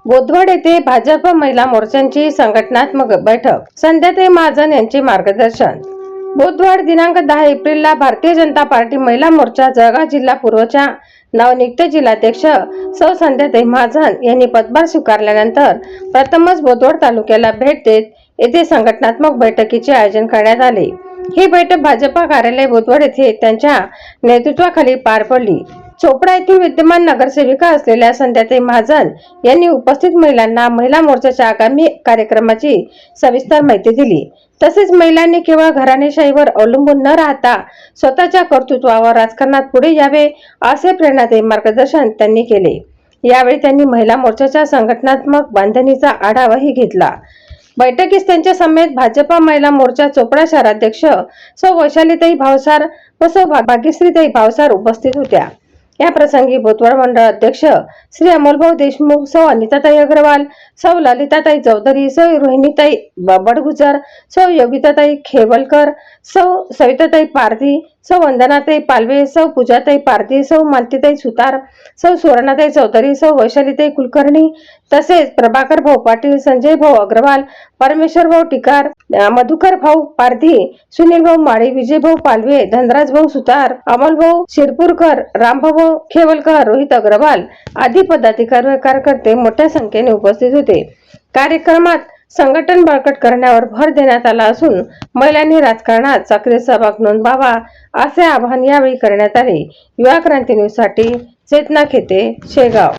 बोदवड येथे भाजप महिला मोर्चांची संघटनात्मक बैठक. संध्याताई महाजन यांचे मार्गदर्शन. बोदवड दिनांक 10 एप्रिलला भारतीय जनता पार्टी महिला मोर्चा जळगाव जिल्हा पूर्वच्या नवनियुक्त जिल्हाध्यक्ष सौ संध्याताई महाजन यांनी पदभार स्वीकारल्यानंतर प्रथमच बोदवड तालुक्याला भेट देत येथे संघटनात्मक बैठकीचे आयोजन करण्यात आले. ही बैठक भाजपा कार्यालय बोदवड येथे त्यांच्या नेतृत्वाखाली पार पडली. चोपडा येथील विद्यमान नगरसेविका असलेल्या संध्याताई महाजन यांनी उपस्थित महिलांना महिला मोर्चाच्या आगामी कार्यक्रमाची सविस्तर माहिती दिली. तसेच महिलांनी केवळ घराणेशाहीवर अवलंबून न राहता स्वतःच्या कर्तृत्वावर राजकारणात पुढे यावे असे प्रेरणादायी मार्गदर्शन त्यांनी केले. यावेळी त्यांनी महिला मोर्चाच्या संघटनात्मक बांधणीचा आढावाही घेतला. बैठकीस त्यांच्या समेत भाजपा महिला मोर्चा चोपडा शहराध्यक्ष सौ वैशालीताई भावसार व सौ भाग्यश्रीताई भावसार उपस्थित होत्या. या प्रसंगी बोदवड मंडळ अध्यक्ष श्री अमोलभाऊ देशमुख, सौ अनिताताई अग्रवाल, सौ ललिताताई चौधरी, सौ रोहिणीताई बडगुजर, सौ योगिताताई खेवलकर, सौ सविताताई पारधी, सौ वंदनाताई पालवे, सौ पूजाताई पारधी, सौ मालतीताई सुतार, सौ सुवर्णाताई चौधरी, सौ वैशालीताई कुलकर्णी, तसेच प्रभाकर भाऊ पाटील, संजय भाऊ अग्रवाल, परमेश्वर भाऊ टिकार, मधुकर भाऊ पारधी, सुनील भाऊ माळी, विजय भाऊ पालवे, धनराज भाऊ सुतार, अमोल भाऊ शिरपूरकर, रामभाऊ खेवलकर, रोहित अग्रवाल आदी पदाधिकारी व कार्यकर्ते मोठ्या संख्येने उपस्थित होते. कार्यक्रमात संघटन बळकट करण्यावर भर देण्यात आला असून महिलांनी राजकारणात सक्रिय सहभाग नोंदवावा असे आवाहन यावेळी करण्यात आले. युवा क्रांती न्यूज साठी चेतना खेते, शेगाव.